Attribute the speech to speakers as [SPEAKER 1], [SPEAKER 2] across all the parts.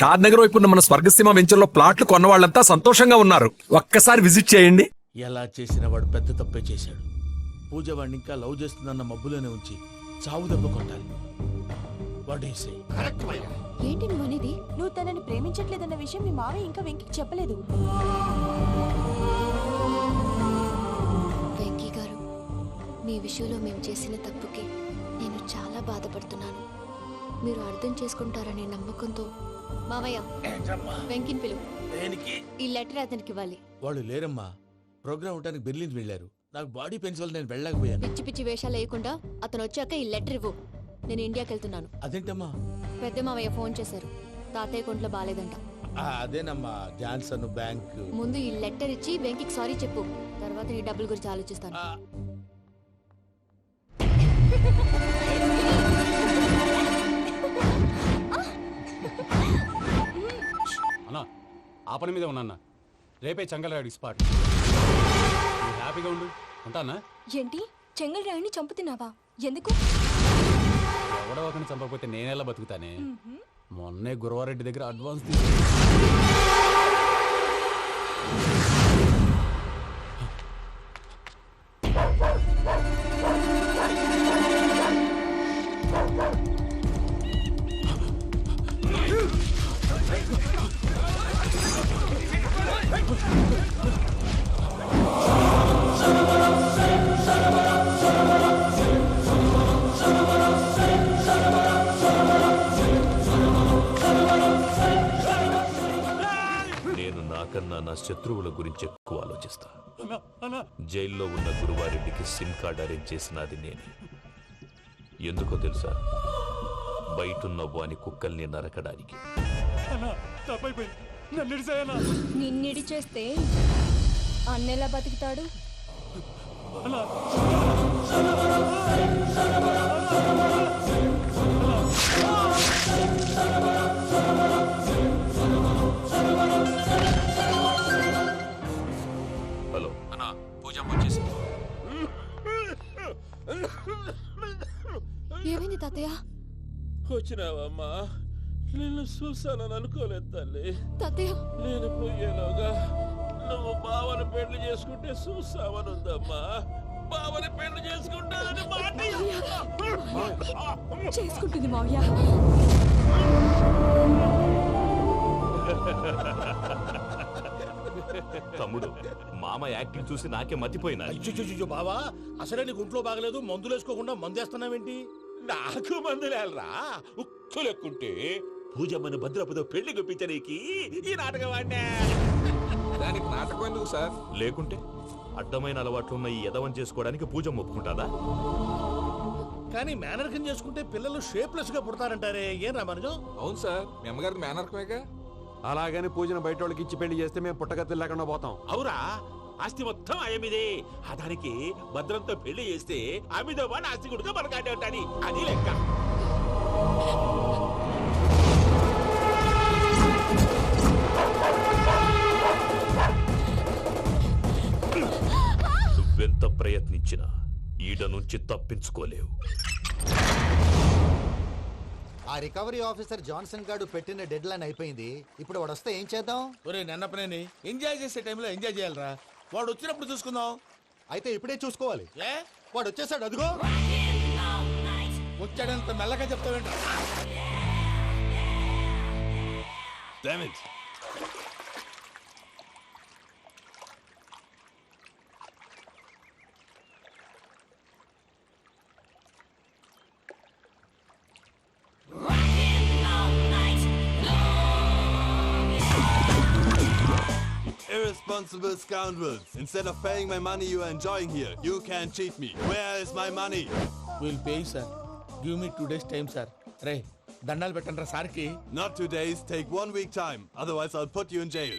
[SPEAKER 1] షాద్ నగర్ వైపు ఉన్న మన స్వర్గసీమ వెంచర్లో ప్లాట్లు కొన్న వాళ్ళంతా సంతోషంగా ఉన్నారు. ఒక్కసారి విజిట్ చేయండి.
[SPEAKER 2] ఎలా చేసిన వాడు పెద్ద తప్పే చేశాడు. పూజ వాడిని ఇంకా లవ్ చేస్తుందన్న మబ్బులోనే ఉంచి చావు దెబ్బ కొట్టాలి.
[SPEAKER 3] ఏంటి నువ్వు అనేది? నువ్వు తనని ప్రేమించట్లేదన్న విషయం మీ మావయ్య ఇంకా వెంకికి చెప్పలేదు.
[SPEAKER 4] వెంకీ గారు, మీ విషయంలో మేము చేసిన తప్పుకి నేను చాలా బాధపడుతున్నాను. మీరు అర్థం చేసుకుంటారనే నమ్మకంతో మావయ్య వెంకిని పిలువు. ఈ లెటర్ అతనికి ఇవ్వాలి.
[SPEAKER 2] వాళ్ళు లేరమ్మా, ప్రోగ్రామ్ ఉండడానికి బెర్లిన్ వెళ్ళారు. నాకు బాడీ పెయిన్స్ వల్ల నేను వెళ్ళలేకపోయాను.
[SPEAKER 4] పిచ్చి పిచ్చి వేషాలు వేయకుండా అతను వచ్చాక ఈ లెటర్ ఇవ్వు. నేను ఇండియాకి వెళ్తున్నాను.
[SPEAKER 2] అదేంటమ్మా?
[SPEAKER 4] పెద్ద మావయ్య ఫోన్ చేశారు. తాతయ్య కొంట్లో బాలేదంట.
[SPEAKER 2] అదేనమ్మా, జాన్సన్ బ్యాంక్.
[SPEAKER 4] ముందు ఈ లెటర్ ఇచ్చి వెంకికి సారీ చెప్పు. తర్వాత నీ డబ్బుల గురించి ఆలోచిస్తాను.
[SPEAKER 5] అన్నా, ఆ పని మీద ఉన్నా. రేపే చెంగల్రాయుడి స్పాట్. హ్యాపీగా ఉండు. ఉంటానా?
[SPEAKER 3] ఏంటి, చెంగల్రాయుడిని చంపుతున్నావా? ఎందుకు?
[SPEAKER 5] ఎవడో ఒకరిని చంపకపోతే నేనెలా బతుకుతానే? మొన్నే గురవారెడ్డి దగ్గర అడ్వాన్స్
[SPEAKER 6] నా శత్రువుల గురించి ఎక్కువ ఆలోచిస్తా. జైల్లో ఉన్న గురువారెడ్డికి సిమ్ కార్డ్ అరేంజ్ చేసినది నేనే. ఎందుకో తెలుసా? బయటున్న వాని కుక్కల్ని నరకడానికి.
[SPEAKER 3] నిన్నిడి చేస్తే అన్నెలా బతుకుతాడు?
[SPEAKER 6] హలో అన్నా, పూజమ్మ వచ్చేసింది.
[SPEAKER 4] ఏమైంది తాతయ్య?
[SPEAKER 2] వచ్చినావమ్మా? నిన్ను చూసానని అనుకోలేదు తల్లి.
[SPEAKER 4] తాతయ్య,
[SPEAKER 2] నేను పోయేలోగా నువ్వు బావని పెళ్లి చేసుకుంటే చూసావని ఉందమ్మా. బావని పెళ్లి చేసుకుంటానని మాట
[SPEAKER 3] చేసుకుంటుంది మావయ్య.
[SPEAKER 6] తమ్ముడు, మామ యాక్టింగ్ చూసి నాకే మతిపోయినా.
[SPEAKER 2] బావా, అసలే నీకు ఒంట్లో బాగలేదు, మందులు వేసుకోకుండా మందేస్తున్నావేంటి? నాకు మందులేరా? ఉక్కు లెక్కుంటే పూజమ్మని భద్రపదో పెళ్లి గుప్పించడానికి ఈ నాటకం వాడినా.
[SPEAKER 1] దానికి నాటకం ఎందుకు సార్?
[SPEAKER 6] లేకుంటే అడ్డమైన అలవాట్లు ఉన్న ఈ యదవం చేసుకోవడానికి పూజమ్మ ఒప్పుకుంటాదా?
[SPEAKER 2] కానీ మేనర్కం చేసుకుంటే పిల్లలు షేప్లెస్ గా పుడతారంటారే, ఏం రామానుజం?
[SPEAKER 1] అవును సార్, మీ అమ్మగారి మేనర్కమేగా.
[SPEAKER 7] అలాగని పూజను బయట వాళ్ళకి ఇచ్చి పెళ్లి చేస్తే మేము పుట్టగతులు లేకుండా పోతాం.
[SPEAKER 2] అవురా, ఆస్తి మొత్తం ఆయమిదే. దానికి భద్రంతో పెళ్లి చేస్తే ఆమెతో వాడు ఆస్తి గుడిగా మనకాడే ఉంటాని, అది లెక్క.
[SPEAKER 6] నువ్వెంత ప్రయత్నించినా ఈడ నుంచి తప్పించుకోలేవు.
[SPEAKER 8] ఆ రికవరీ ఆఫీసర్ జాన్సన్ గారు పెట్టిన డెడ్ లైన్ అయిపోయింది. ఇప్పుడు వాడు వస్తే ఏం చేద్దాం?
[SPEAKER 2] ఒరే నన్నపనేని, ఎంజాయ్ చేసే టైంలో ఎంజాయ్ చేయాలరా. వాడు వచ్చినప్పుడు చూసుకుందాం.
[SPEAKER 8] అయితే ఇప్పుడే చూసుకోవాలి.
[SPEAKER 2] ఏ,
[SPEAKER 8] వాడు వచ్చేసాడు, అదిగో.
[SPEAKER 2] వచ్చాడంత మెల్లగా చెప్తావేంట?
[SPEAKER 9] Irresponsible scoundrels. Instead of paying my money you are enjoying here, you can cheat me. Where is my money?
[SPEAKER 2] We'll pay, sir. Give me 2 days time, sir. Ray, దండాలు పెట్టండి సార్కి.
[SPEAKER 9] Not 2 days, take 1 week time. Otherwise I'll put you in jail.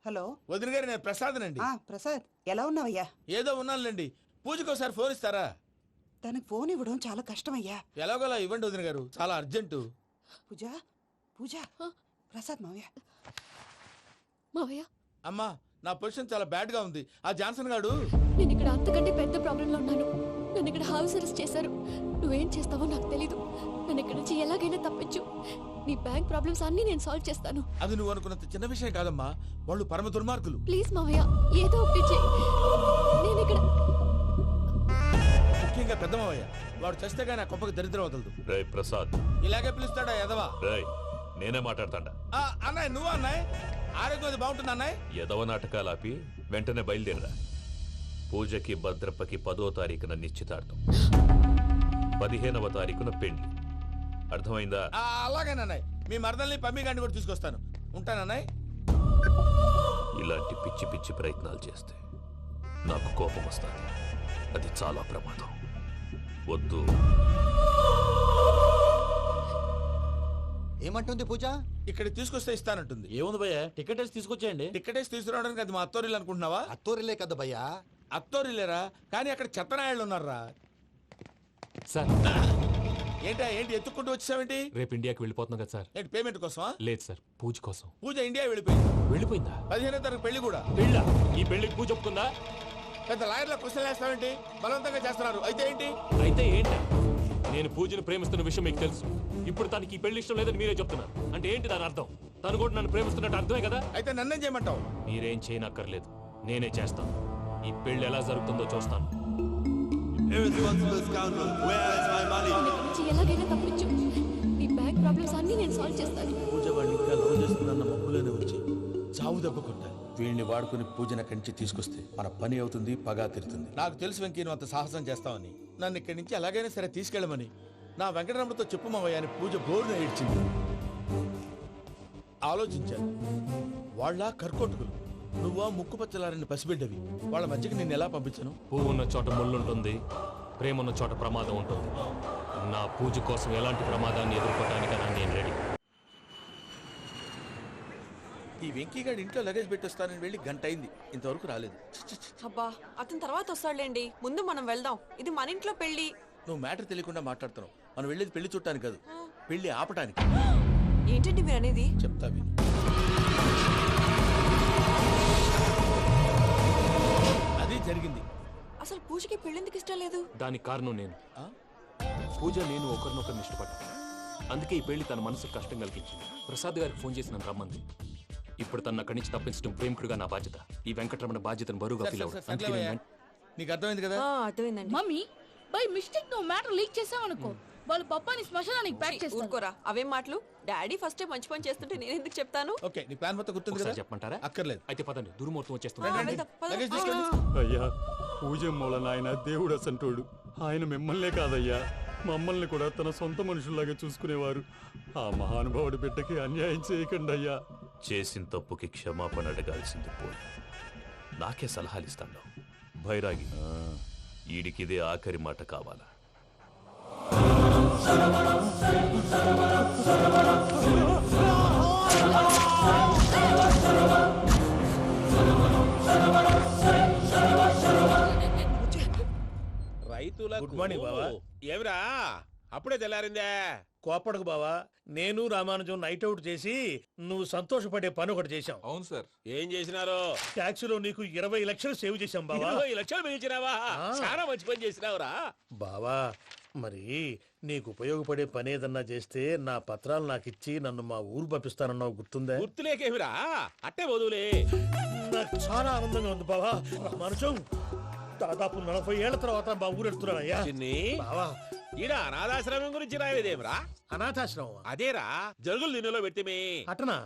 [SPEAKER 10] Hello
[SPEAKER 2] వదిన గారు, నేను ప్రసాదనండి.
[SPEAKER 10] ప్రసాద్, ఎలా ఉన్నావయ్యా?
[SPEAKER 2] ఏదో ఉన్నానులేండి. పూజకి ఒకసారి ఫోన్ ఇస్తారా?
[SPEAKER 10] తనకు ఫోన్ ఇవ్వడం చాలా కష్టమయ్యా.
[SPEAKER 2] ఎలాగోలా ఇవ్వండి వదిన గారు, చాలా అర్జెంటు.
[SPEAKER 10] పూజ పూజ ప్రసాద్ మావయ్య.
[SPEAKER 4] మావయ్య,
[SPEAKER 2] అమ్మా, నా పొజిషన్ చాలా బ్యాడ్ గా ఉంది. ఆ జాన్సన్ గాడు.
[SPEAKER 4] నేను ఇక్కడ అంతకంటే పెద్ద ప్రాబ్లంలో ఉన్నాను. నన్ను ఇక్కడ హౌస్ అరెస్ట్ చేశారు. నువ్వు నువ్వేం చేస్తావో నాకు తెలీదు. నన్ను ఇక్కడి నుంచి ఎలాగైనా తప్పించు. నీ బ్యాంక్ ప్రాబ్లమ్స్ అన్నీ నేను సాల్వ్ చేస్తాను.
[SPEAKER 2] అది నువ్వు అనుకున్నంత చిన్న విషయం కాదమ్మా. వాళ్ళు పరమ దుర్మార్గులు.
[SPEAKER 4] ప్లీజ్ మావయ్య, ఏదో ఒకటి చెయ్యి. నేను ఇక్కడ
[SPEAKER 2] ముఖ్యంగా పెద్ద మావయ్య, వాడు చేస్తే గానీ ఆ కొంపకి దరిద్రం వదలదు.
[SPEAKER 6] రేయ్ ప్రసాద్,
[SPEAKER 2] ఇలాగే పిలుస్తాడా ఎదవా?
[SPEAKER 6] రేయ్ నేనే మాట్లాడతాడా?
[SPEAKER 2] అన్నయ్య నువ్వు అన్నయ్య, ఆరోగ్యం అది బాగుంటుంది అన్నయ్య.
[SPEAKER 6] ఎదవ నాటకాలు ఆపి వెంటనే బయలుదేరరా. పూజకి భద్రప్పకి 10వ తారీఖున నిశ్చితార్థం, 15వ తారీఖున పెళ్లి. అర్థమైందా?
[SPEAKER 2] అలాగేనన్నయ్య, మీ మరదల్ని పమ్మి గాండి కూడా తీసుకొస్తాను. ఉంటానన్నయ్య.
[SPEAKER 6] ఇలాంటి పిచ్చి పిచ్చి ప్రయత్నాలు చేస్తే నాకు కోపం వస్తుంది. అది చాలా ప్రమాదం. వద్దు.
[SPEAKER 8] ఏమంటుంది పూజ?
[SPEAKER 2] ఇక్కడ తీసుకొస్తే ఇస్తానంటుంది.
[SPEAKER 5] ఏముంది భయ్య, టికెట్ వేసి తీసుకొచ్చేయండి.
[SPEAKER 2] టికెట్ వేసి తీసుకురావడానికి అది మా అత్తోరిల్లు అనుకుంటున్నావా?
[SPEAKER 8] అత్తూరిలే కదా భయ్యా.
[SPEAKER 2] అత్తోరిల్లేరా, కానీ అక్కడ చెత్తనాయాళ్ళు ఉన్నారా.
[SPEAKER 5] సార్
[SPEAKER 2] ఏంటి ఎత్తుక్కుంటూ వచ్చావేంటి?
[SPEAKER 5] రేపు ఇండియాకి వెళ్ళిపోతున్నాం కదా సార్.
[SPEAKER 2] ఏంటి పేమెంట్ కోసమా?
[SPEAKER 5] లేదు సార్, పూజ కోసం.
[SPEAKER 2] పూజ ఇండియా వెళ్ళిపోయింది.
[SPEAKER 5] వెళ్ళిపోయిందా?
[SPEAKER 2] 15వ తారీఖు పెళ్లి కూడా.
[SPEAKER 5] పెళ్ళ? ఈ పెళ్లికి పూజ ఒప్పుకుందా?
[SPEAKER 2] పెద్ద లాయర్ల క్వశ్చన్ వేస్తావేంటి? బలవంతంగా చేస్తున్నారు. అయితే ఏంటి?
[SPEAKER 5] అయితే ఏంటి? నేను పూజను ప్రేమిస్తున్న విషయం మీకు తెలుసు. ఇప్పుడు తనకి ఈ పెళ్లి ఇష్టం లేదని మీరే చెప్తున్నారు. అంటే ఏంటి దాని అర్థం? తను కూడా నన్ను ప్రేమిస్తున్నట్టు అర్థమే కదా?
[SPEAKER 2] అయితే నన్నేం చేయమంటావు?
[SPEAKER 5] మీరేం చేయనక్కర్లేదు, నేనే చేస్తాను. ఈ పెళ్లి ఎలా జరుగుతుందో చూస్తాను.
[SPEAKER 9] Irresponsible scoundrel, where is my money?
[SPEAKER 4] నన్ను ఇక్కడి నుంచి ఎలాగైనా తప్పించు. నీ బ్యాంక్ ప్రాబ్లమ్స్ అన్నీ నేను సాల్వ్ చేస్తాను.
[SPEAKER 2] పూజ వాడిని ఇంకా లవ్ చేస్తుందన్న మబ్బులోనే వచ్చి చావు దెబ్బ కొట్టాలి. వీళ్ళని వాడుకుని పూజన కంచి తీసుకొస్తే మన పని అవుతుంది, పగా తిరుతుంది. నాకు తెలుసు వెంకీ నువ్వు అంత సాహసం చేస్తావని. నన్ను ఇక్కడి నుంచి ఎలాగైనా సరే తీసుకెళ్ళమని నా వెంకటరమణతో చెప్పు మావయ్య అని పూజ బోరున ఏడ్చింది. ఆలోచించాను, వాళ్ళ కర్కోటకులు, నువ్వా ముక్కు పచ్చలారని పసిబిడ్డవి. వాళ్ళ మధ్యకి నిన్ను ఎలా పంపించను?
[SPEAKER 5] పువ్వు ఉన్న చోట ముళ్ళుంటుంది, ప్రేమ ఉన్న చోట ప్రమాదం ఉంటుంది. నా పూజ కోసం ఎలాంటి ప్రమాదాన్ని ఎదుర్కోవడానికైనా నేను రెడీ.
[SPEAKER 2] ఈ వెంకీగాడి ఇంట్లో లగేజ్ పెట్టొస్తానని వెళ్ళి గంట అయింది, ఇంతవరకు రాలేదు.
[SPEAKER 3] అబ్బా, అతని తర్వాత వస్తాడులేండి. ముందు మనం వెళ్దాం. ఇది మన ఇంట్లో పెళ్లి.
[SPEAKER 2] నువ్వు మ్యాటర్ తెలియకుండా మాట్లాడుతున్నావు. మనం వెళ్ళేది పెళ్లి చుట్టానికి కాదు, పెళ్లి ఆపటానికి.
[SPEAKER 3] ఏంటండి మీరు అనేది?
[SPEAKER 2] చెప్తా విను. అది జరిగింది.
[SPEAKER 3] అసలు పూజకి పెళ్ళెందుకు ఇష్టం లేదు?
[SPEAKER 5] దానికి కారణం నేను. పూజ నేను ఒకరినొకరిని ఇష్టపడ్డా. అందుకే ఈ పెళ్లి తన మనసుకు కష్టం కలిగించింది. ప్రసాద్ గారికి ఫోన్ చేసి నన్ను రమ్మంది. ఇప్పుడు తన అక్కడి నుంచి తప్పించడం ప్రేమికుడుగా నా బాధ్యత. ఈ వెంకటరమణ బాధ్యతను బరువుగా ఫీల్ అవ్వడం. అందుకే నేను
[SPEAKER 2] నీకు అర్థమైంది కదా?
[SPEAKER 3] అర్థమైందండి.
[SPEAKER 11] మమ్మీ బై మిస్టేక్ నువ్వు మ్యాటర్ లీక్ చేసావనుకో, వాళ్ళు పప్పాని శ్మశానానికి ప్యాక్ చేస్తారు.
[SPEAKER 3] ఊరుకోరా, అవేం మాటలు. డాడీ ఫస్ట్ మంచి పని చేస్తుంటే నేను ఎందుకు చెప్తాను?
[SPEAKER 2] ఓకే, నీ ప్లాన్ మొత్తం గుర్తుంది కదా?
[SPEAKER 5] ఒకసారి చెప్పమంటారా?
[SPEAKER 2] అక్కర్లేదు.
[SPEAKER 5] అయితే పదండి, దుర్మూర్తం వచ్చేస్తుంది.
[SPEAKER 3] వెళ్దాం, పద.
[SPEAKER 2] లగేజ్ తీసుకెళ్ళు.
[SPEAKER 5] అయ్యా, పూజ మూలన ఆయన దేవుడు అసంటోడు. ఆయన మిమ్మల్నే కాదయ్యా, మమ్మల్ని కూడా తన సొంత మనుషుల్లాగా చూసుకునేవారు. ఆ మహానుభావుడి బిడ్డకి అన్యాయం చేయకండి అయ్యా.
[SPEAKER 6] చేసిన తప్పుకి క్షమాపణ అడగాల్సింది పోయి నాకే సలహాలు ఇస్తాను. భైరాగి, ఈడికిదే ఆఖరి మాట కావాలా?
[SPEAKER 2] రైతులకు గుడ్ మార్నింగ్ బావా. ఏమిరా అప్పుడే తెల్లారిందే?
[SPEAKER 12] కోపడకు బావా, నేను రామానుజం నైట్ అవుట్ చేసి నువ్వు సంతోషపడే పని ఒకటి చేశాం.
[SPEAKER 1] అవును సార్.
[SPEAKER 2] ఏం చేసినారు?
[SPEAKER 12] ట్యాక్సీలో నీకు 20 లక్షలు సేవ్ చేశాం బావా.
[SPEAKER 2] 20 లక్షలు మిగిల్చినావా? చాలా మంచి పని చేసినావురా
[SPEAKER 12] బావా. మరి నీకు ఉపయోగపడే పని ఏదన్నా చేస్తే నా పత్రాలు నాకు ఇచ్చి నన్ను మా ఊరు పంపిస్తానన్నావు, గుర్తుందా?
[SPEAKER 2] గుర్తులేకేమిరా, అట్టే వదులే.
[SPEAKER 12] నాకు చాలా ఆనందంగా ఉంది బావా. రామానుజం, దాదాపు 40 ఏళ్ల తర్వాత మా ఊరు వెళ్తున్నానయ్యా. బావా,
[SPEAKER 2] ఈడ అనాథాశ్రమం గురించి రాయలేదేమిరా?
[SPEAKER 12] అనాథాశ్రమం
[SPEAKER 2] అదేరా, జరుగులు దీనిలో పెట్టిమే.
[SPEAKER 12] అటనా?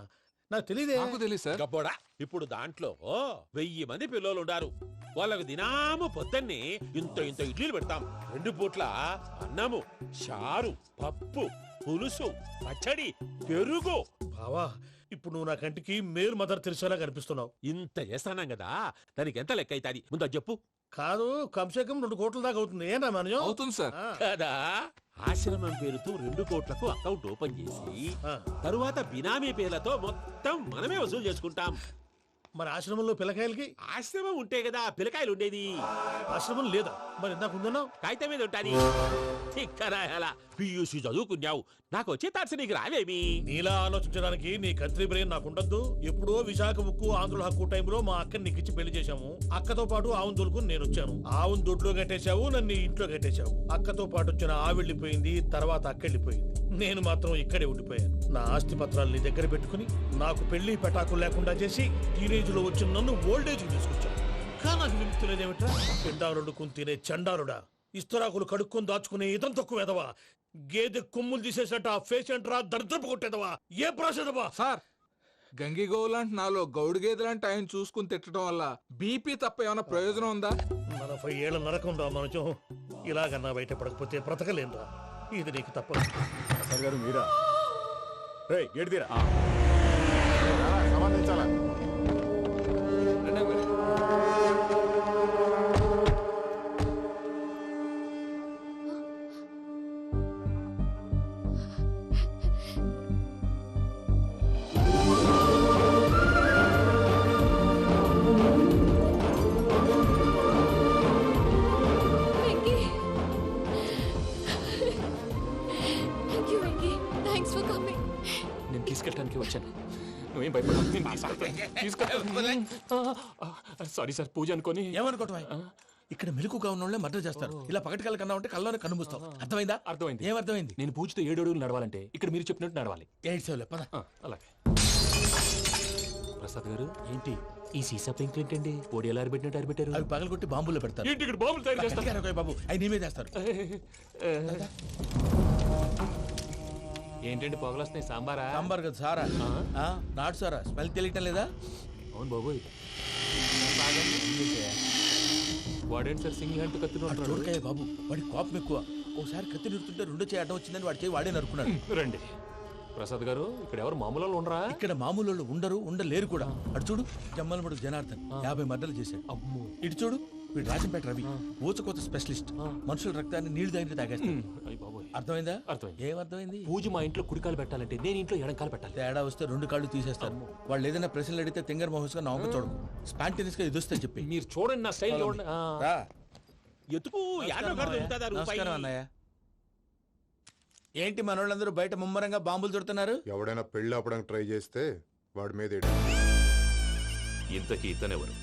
[SPEAKER 12] నాకు తెలియదే.
[SPEAKER 1] నాకు తెలియదు సార్.
[SPEAKER 2] గబ్బోడా, ఇప్పుడు దాంట్లో 1000 మంది పిల్లలు ఉండారు. వాళ్ళకు దినాము పొద్దున్నే ఇంత ఇంత ఇడ్లీలు పెడతాం. 2 పూట్ల అన్నము, చారు, పప్పు, పులుసు, పచ్చడి, పెరుగు.
[SPEAKER 12] బావా, ఇప్పుడు నువ్వు నా కంటికి మేలు మదర్ తెరిసేలా కనిపిస్తున్నావు.
[SPEAKER 2] ఇంత చేస్తానం కదా, దానికి ఎంత లెక్క అవుతుంది ముందు చెప్పు.
[SPEAKER 12] కాదు, కంసే కం 2 కోట్ల దాకా అవుతుంది. ఏం రామానుజం?
[SPEAKER 1] అవుతుంది సార్.
[SPEAKER 2] కదా, ఆశ్రమం పేరుతో 2 కోట్లకు అకౌంట్ ఓపెన్ చేసి తరువాత బినామీ పేర్లతో మొత్తం మనమే వసూలు చేసుకుంటాం.
[SPEAKER 12] మరి ఆశ్రమంలో పిల్లకాయలకి?
[SPEAKER 2] ఆశ్రమం ఉంటే కదా పిల్లకాయలు ఉండేది.
[SPEAKER 12] ఆశ్రమం లేదా? మరి ఇందాక ఉందన్నావు
[SPEAKER 13] కాగితం మీద ఉంటాది చిక్కరాయాల పియూసీ చదువుకున్నావు నాకు వచ్చే తర్స నీకు రావేమి
[SPEAKER 12] నీలా ఆలోచించడానికి నీ కత్రి బ్రెయిన్ నాకు ఉండద్దు. ఎప్పుడో విశాఖ ముక్కు ఆంధ్రుల హక్కు టైంలో మా అక్కని నీకిచ్చి పెళ్లి చేశాము. అక్కతో పాటు ఆవును దొడుకుని నేను వచ్చాను. ఆవును దొడ్లో కట్టేశావు, నన్ను ఈ ఇంట్లో కట్టేశావు. అక్కతో పాటు వచ్చిన ఆవిళ్ళిపోయింది, తర్వాత అక్కెళ్ళిపోయింది. నేను మాత్రం ఇక్కడే ఉండిపోయాను. నా ఆస్తి పత్రాలు నీ దగ్గర పెట్టుకుని నాకు పెళ్లి పెటాకులు లేకుండా చేసి టీనేజ్ లో వచ్చిన నన్ను ఓల్డేజ్ తీసుకొచ్చాను. కానీ నాకు విముక్తి లేదేమిట్రా? పిండారుడుకుని తినే చండారుడా, ఇస్తరాకులు కడుక్కొని దాచుకునే ఇతం తక్కువ ఎదవా, గేదె కొమ్ములు తీసేసట ఆ పేషెంట్ రా దరిద్రపు కొట్టేదవా, ఏ ప్రాసెదవా?
[SPEAKER 14] సార్ గంగిగోవులాంటి నాలో గౌడు గేదెలాంటి ఆయన చూసుకుని తిట్టడం వల్ల బీపీ తప్ప ఏమైనా ప్రయోజనం ఉందా?
[SPEAKER 12] 40 ఏళ్ల నరకం రా మనచం. ఇలాగన్నా బయట పడకపోతే బ్రతకలేనురా. ఇది నీకు తప్పదు.
[SPEAKER 7] సార్ గారు మీరా? ఏడిదిరా
[SPEAKER 14] సంబంధించాలా?
[SPEAKER 4] Venky, thank you Venky, thanks for coming.
[SPEAKER 5] నేను తీసుకెళ్ళడానికి వచ్చాను. నువ్వేం భయపడకు. సారీ సార్, పూజ అనుకొని.
[SPEAKER 2] ఏమనుకోవటం ఇక్కడ మెలకుగా ఉన్న వాళ్ళే మర్డర్ చేస్తారు. ఇలా పగటి కళ్ళ కన్నా ఉంటే కళ్ళలోనే కనుమూస్తావు. అర్థమైందా?
[SPEAKER 5] అర్థమైంది.
[SPEAKER 2] ఏమర్థమైంది?
[SPEAKER 5] నేను పూజతో 7 అడుగులు నడవాలంటే ఇక్కడ మీరు చెప్పినట్టు నడవాలి.
[SPEAKER 2] 8 సేవలే పద.
[SPEAKER 5] అలాగే. ప్రసాద్ గారు, ఏంటి ఈ సీసా పెంకులు ఏంటండి? పొడి ఎలా అరబెట్టినట్టు అరబెట్టారు?
[SPEAKER 2] అవి పగలగొట్టి బాంబులో పెడతారు.
[SPEAKER 5] ఏంటి ఇక్కడ బాంబులు తయారు చేస్తారు?
[SPEAKER 2] గట్టిగా అరవై బాబు, అవి నీ మీద వేస్తారు.
[SPEAKER 5] ఏంటండి పొగలు వస్తున్నాయి? సాంబారా?
[SPEAKER 2] సాంబార్ కదా సారా. నాటు సారా స్మెల్ తెలియటం లేదా?
[SPEAKER 5] అవును బాబోయ్. వాడేంటి సార్ సింగిల్ హ్యాండ్ కత్తి
[SPEAKER 2] చూడకాయ బాబు, వాడి కోపం ఎక్కువ. ఓసారి కత్తి నిరుతుంటే 2 చేయి అడ్డం వచ్చిందని వాడి చేయి వాడే నరుకున్నాడు.
[SPEAKER 5] రండి. ప్రసాద్ గారు, ఇక్కడ ఎవరు మామూలు వాళ్ళు ఉండరా?
[SPEAKER 2] ఇక్కడ మామూలు వాళ్ళు ఉండరు, ఉండలేరు కూడా. అటు చూడు, జమ్మలమడుగు జనార్దన్ 50 మర్డర్లు చేశాడు.
[SPEAKER 5] అమ్మో.
[SPEAKER 2] ఇటు చూడు, వీడు రాజంపేట రవి ఊచకోత స్పెషలిస్ట్. మనుషుల రక్తాన్ని నీళ్లు దగ్గర తాగేస్తాడు. అర్థమైందా?
[SPEAKER 5] అర్థమైంది.
[SPEAKER 2] ఏమర్థమైంది?
[SPEAKER 5] పూజ మా ఇంట్లో కుడికాలు పెట్టాలంటే నేను ఇంట్లో ఎడంకాలు పెట్టాలి.
[SPEAKER 2] తేడా వస్తే 2 కాళ్ళు తీసేస్తారు. వాళ్ళు ఏదైనా ప్రశ్నలు అడిగితే తింగర్ మహోస్ గా నవ్వు చూడకు. స్పాంటినియస్ గా ఎదుస్తా చెప్పి.
[SPEAKER 5] మీరు చూడండి నా స్టైల్.
[SPEAKER 13] ఎతుకు
[SPEAKER 2] నమస్కారం అన్నయ్య. ఏంటి మనోళ్ళందరూ బయట ముమ్మరంగా బాంబులు చుడుతున్నారు?
[SPEAKER 14] ఎవడైనా పెళ్లి ఆపడానికి ట్రై చేస్తే వాడి మీద
[SPEAKER 6] ఇంతకీ ఇతనెవరు?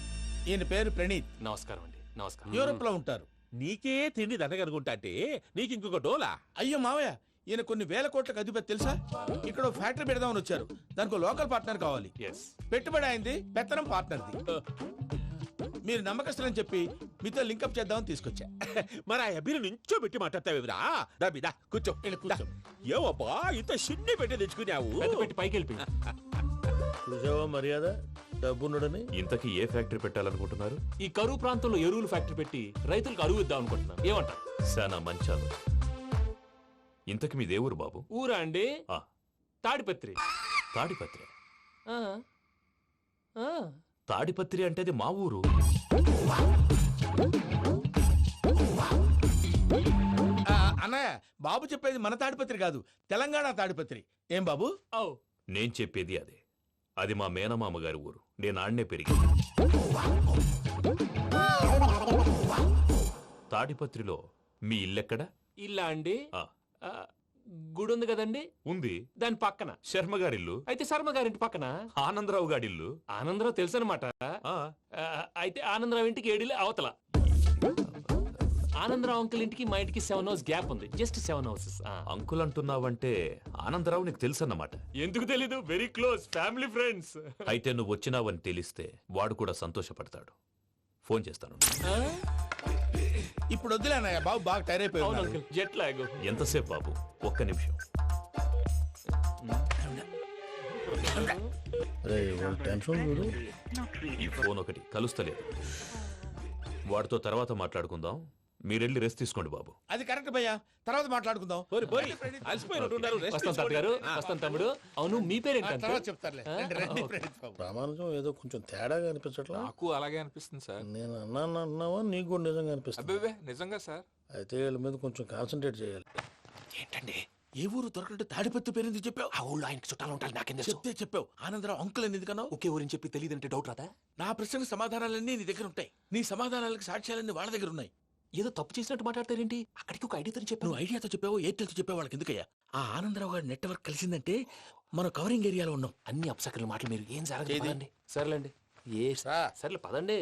[SPEAKER 2] ఈయన పేరు ప్రణీత్.
[SPEAKER 5] నమస్కారం అండి. నమస్కారం.
[SPEAKER 2] యూరోప్ లో ఉంటారు.
[SPEAKER 13] నీకే తిండి దండగనుకుంటా అంటే నీకు ఇంకొక డోలా?
[SPEAKER 2] అయ్యో మావయ్య, ఈయన కొన్ని వేల కోట్లకు అధిపతి తెలుసా? ఇక్కడ ఫ్యాక్టరీ పెడదామని వచ్చారు. దానికి లోకల్ పార్ట్నర్ కావాలి. పెట్టుబడి అయింది, పెత్తనం పార్ట్నర్ది. మీరు నమ్మకస్తులని చెప్పి మీతో లింకప్ చేద్దామని తీసుకొచ్చా.
[SPEAKER 13] మరి ఆ అబ్బిని నుంచో పెట్టి మాట్లాడతావేమిరా? దాబిదా కూర్చో. ఏవబ్బా ఇంత చిన్ని పెట్టి తెచ్చుకున్నావు?
[SPEAKER 5] పెట్టి పైకి వెళ్ళి.
[SPEAKER 12] చూసావా మర్యాద, డబ్బున్నడని.
[SPEAKER 6] ఇంతకీ ఏ ఫ్యాక్టరీ పెట్టాలనుకుంటున్నారు?
[SPEAKER 5] ఈ కరువు ప్రాంతంలో ఎరువులు ఫ్యాక్టరీ పెట్టి రైతులకు అరువు ఇద్దాం అనుకుంటున్నాను. ఏమంటారు?
[SPEAKER 6] శానా మంచాలు. ఇంతకి మీ దేవురు బాబు?
[SPEAKER 5] ఊరా అండి? తాడిపత్రి.
[SPEAKER 6] తాడిపత్రి? తాడిపత్రి అంటే అది మా ఊరు.
[SPEAKER 2] అన్నయ్య, బాబు చెప్పేది మన తాడిపత్రి కాదు, తెలంగాణ తాడిపత్రి. ఏం బాబు?
[SPEAKER 6] నేను చెప్పేది అదే. అది మా మేనమామ గారి ఊరు. నేను ఆడనే పెరిగింది. తాడిపత్రిలో మీ ఇల్లెక్కడ?
[SPEAKER 5] ఇల్లా అండి? గుడి ఉంది కదండి?
[SPEAKER 6] ఉంది.
[SPEAKER 5] దాని పక్కన
[SPEAKER 6] శర్మ గారిల్లు.
[SPEAKER 5] అయితే శర్మ గారింటి పక్కన
[SPEAKER 6] ఆనందరావు గారిల్లు.
[SPEAKER 5] ఆనందరావు తెలుసు అనమాట. అయితే ఆనందరావు ఇంటికి 7 అవతల. ఆనందరావు అంకుల్ ఇంటికి మా ఇంటికి 7 హౌస్ గ్యాప్ ఉంది. Just 7 houses.
[SPEAKER 6] అంకుల్ అంటున్నావంటే ఆనందరావు నీకు తెలుసు అన్నమాట.
[SPEAKER 5] ఎందుకు తెలీదు? Very close family friends.
[SPEAKER 6] అయితే నువ్వు వచ్చినావని తెలిస్తే వాడు కూడా సంతోషపడతాడు. ఫోన్ చేస్తాను.
[SPEAKER 2] ఇప్పుడు వద్దులే అన్నయ్య, బాబు బాగా టైర్ అయిపోయాడు.
[SPEAKER 5] Jet lag.
[SPEAKER 6] ఎంతసేపు బాబు? ఒక్క నిమిషం. ఈ ఫోన్ ఒకటి కలుస్తలేదు. వాడితో తర్వాత మాట్లాడుకుందాం. మీరెళ్ళి రెస్ట్ తీసుకోండి బాబు.
[SPEAKER 2] అది కరెక్ట్ భయ్యా, తర్వాత మాట్లాడుకుందాం.
[SPEAKER 5] తమ్ముడు, అవును మీ పేరేంటి?
[SPEAKER 12] ప్రామాణికం ఏదో కొంచెం తేడాగా అనిపించట్లా?
[SPEAKER 14] నాకు అలాగే అనిపిస్తుంది సార్.
[SPEAKER 12] నేను అన్నావా నీకు కూడా నిజంగా అనిపిస్తుంది?
[SPEAKER 14] నిజంగా సార్.
[SPEAKER 12] అయితే వీళ్ళ మీద కొంచెం కాన్సన్ట్రేట్ చేయాలి.
[SPEAKER 2] ఏంటండి ఏ ఊరు దొరకట్టు తాడిపత్రి పేరు ఎందుకు చెప్పావు?
[SPEAKER 5] ఆ ఊళ్ళో ఆయనకి చుట్టాలు ఉంటారు. నాకేం
[SPEAKER 2] చెప్తే చెప్పావు. ఆనందరావు అంకుల్ అని ఎందుకన్నావు?
[SPEAKER 5] ఒకే ఊరిని చెప్పి తెలియదంటే డౌట్ రాదా?
[SPEAKER 2] నా ప్రశ్నకు సమాధానాలన్నీ నీ దగ్గర ఉంటాయి. నీ సమాధానాలకు సాక్ష్యాలన్నీ వాళ్ళ దగ్గర ఉన్నాయి.
[SPEAKER 5] ఏదో తప్పు చేసినట్టు మాట్లాడతారేంటి? అక్కడికి ఒక ఐడియాతో చెప్పాను.
[SPEAKER 2] నువ్వు ఐడియాతో చెప్పావు, ఎయిర్టెల్తో చెప్పావు, వాళ్ళకి ఎందుకయ్యా? ఆ ఆనందరావు గారి నెట్వర్క్ కలిసిందంటే మనం కవరింగ్ ఏరియాలో ఉన్నాం.
[SPEAKER 5] అన్ని అప్సకర్ల మాటలు మీరు ఏం
[SPEAKER 2] ఏది?
[SPEAKER 5] జరగదండి. సర్లేండి. సర్లే పదండి.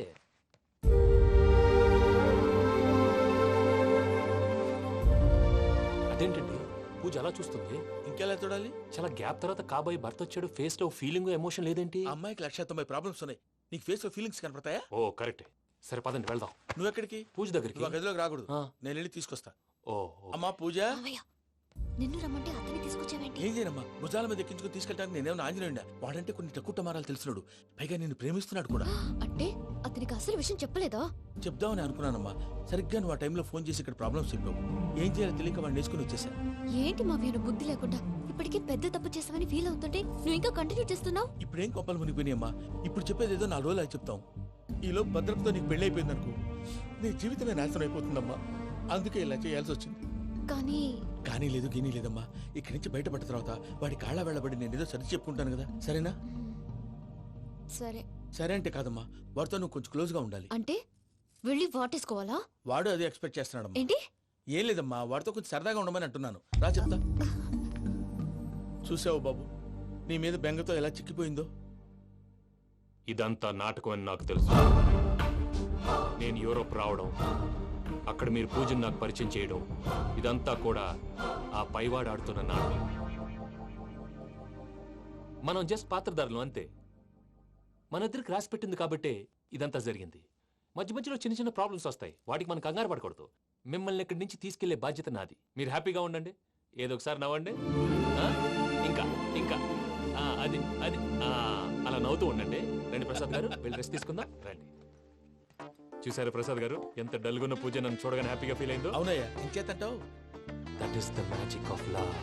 [SPEAKER 5] అదేంటండి పూజ అలా చూస్తుంది?
[SPEAKER 2] ఇంకెలా చూడాలి?
[SPEAKER 5] చాలా గ్యాప్ తర్వాత కాబోయే భర్త వచ్చాడు, ఫేస్ లో ఫీలింగ్ ఎమోషన్ లేదేంటి?
[SPEAKER 2] ఆ అమ్మాయికి 190 ప్రాబ్లమ్స్ ఉన్నాయి, నీకు ఫేస్ లో ఫీలింగ్స్ కనపడతాయా?
[SPEAKER 5] ఓ కరెక్టే. సరే పదండి వెళ్దాం.
[SPEAKER 2] నువ్వు ఎక్కడికి?
[SPEAKER 5] పూజ దగ్గరికి.
[SPEAKER 2] నువ్వు ఆ గదిలోకి రాకూడదు,
[SPEAKER 5] ఆ.
[SPEAKER 2] నేను వెళ్ళి తీసుకొస్తా.
[SPEAKER 5] ఓ
[SPEAKER 2] అమ్మా పూజ.
[SPEAKER 4] మావయ్య నిన్ను రమ్మంటే అతన్ని తీసుకొచ్చావేంటి?
[SPEAKER 2] ఏం చేయనమ్మా, భుజాల మీద ఎక్కించుకుని తీసుకెళ్ళడానికి నేనేమన్నా ఆంజనేయుడా? వాడంటే కొన్ని తక్కువ టమారాలు తెలిసినాడు, పైగా నేను ప్రేమిస్తున్నాడు కూడా.
[SPEAKER 4] అంటే అతనికి అసలు విషయం చెప్పలేదా?
[SPEAKER 2] చెప్దామని అనుకున్నానమ్మా, సరిగ్గా నువ్వు ఆ టైంలో ఫోన్ చేసి ఇక్కడ ప్రాబ్లమ్స్ చెప్పావు. ఏం చేయాలో తెలియక వాడిని వేసుకుని వచ్చేసా.
[SPEAKER 4] ఏంటి మావయ్య నువ్వు బుద్ధి లేకుండా ఇప్పటికే పెద్ద తప్పు చేసావని ఫీల్ అవుతుంటే నువ్వు ఇంకా కంటిన్యూ చేస్తున్నావు?
[SPEAKER 2] ఇప్పుడేం కొప్పలు మునిగిపోయినాయమ్మా, ఇప్పుడు చెప్పేది ఏదో 4 రోజులు అది చెప్తాం. ఈలో భద్రతతో నీకు పెళ్లి అయిపోయింది అనుకో, నీ జీవితమే నాశనం అయిపోతుందమ్మా. అందుకే ఇలా చేయాల్సి వచ్చింది.
[SPEAKER 4] కానీ
[SPEAKER 2] లేదు గీనీ లేదమ్మా, ఇక్కడి నుంచి బయటపడ్డ తర్వాత వాడి కాళ్ళ వెళ్ళబడి నేను ఏదో సరి చెప్పుకుంటాను కదా, సరేనా?
[SPEAKER 4] సరే.
[SPEAKER 2] సరే అంటే కాదమ్మా, వాడితో నువ్వు కొంచెం క్లోజ్ గా ఉండాలి.
[SPEAKER 4] అంటే వెళ్ళి వాటేసుకోవాలా?
[SPEAKER 2] వాడు అదే ఎక్స్పెక్ట్ చేస్తున్నాడమ్మా.
[SPEAKER 4] ఏంటి?
[SPEAKER 2] ఏం లేదమ్మా, వాడితో కొంచెం సరదాగా ఉండమని అంటున్నాను. రా చెప్తా. చూసావు బాబు, నీ మీద బెంగతో ఎలా చిక్కిపోయిందో.
[SPEAKER 5] ఇదంతా నాటకం అని నాకు తెలుసు. నేను యూరోప్ రావడం, అక్కడ మీరు పూజను నాకు పరిచయం చేయడం, ఇదంతా కూడా ఆ పైవాడు ఆడుతున్న నాటకం. మనం జస్ట్ పాత్రధారులు అంతే. మన ఇద్దరికి రాసి పెట్టింది కాబట్టే ఇదంతా జరిగింది. మధ్య మధ్యలో చిన్న చిన్న ప్రాబ్లమ్స్ వస్తాయి, వాటికి మనం కంగారు పడకూడదు. మిమ్మల్ని ఇక్కడి నుంచి తీసుకెళ్లే బాధ్యత నాది. మీరు హ్యాపీగా ఉండండి, ఏదో ఒకసారి నవ్వండి. ఆ? ఇంకా ఇంకా అది అది అలా నవ్వుతూ ఉండండి. రండి ప్రసాద్ గారు, వెళ్ళి రెస్ట్ తీసుకుందాం. రండి. చూసారు ప్రసాద్ గారు, ఎంత డల్గున్న పూజ నన్ను చూడగానే హ్యాపీగా ఫీల్ అయిందో?
[SPEAKER 2] అవునయ్యా, ఇంకేతంటావు?
[SPEAKER 5] That is the magic of love.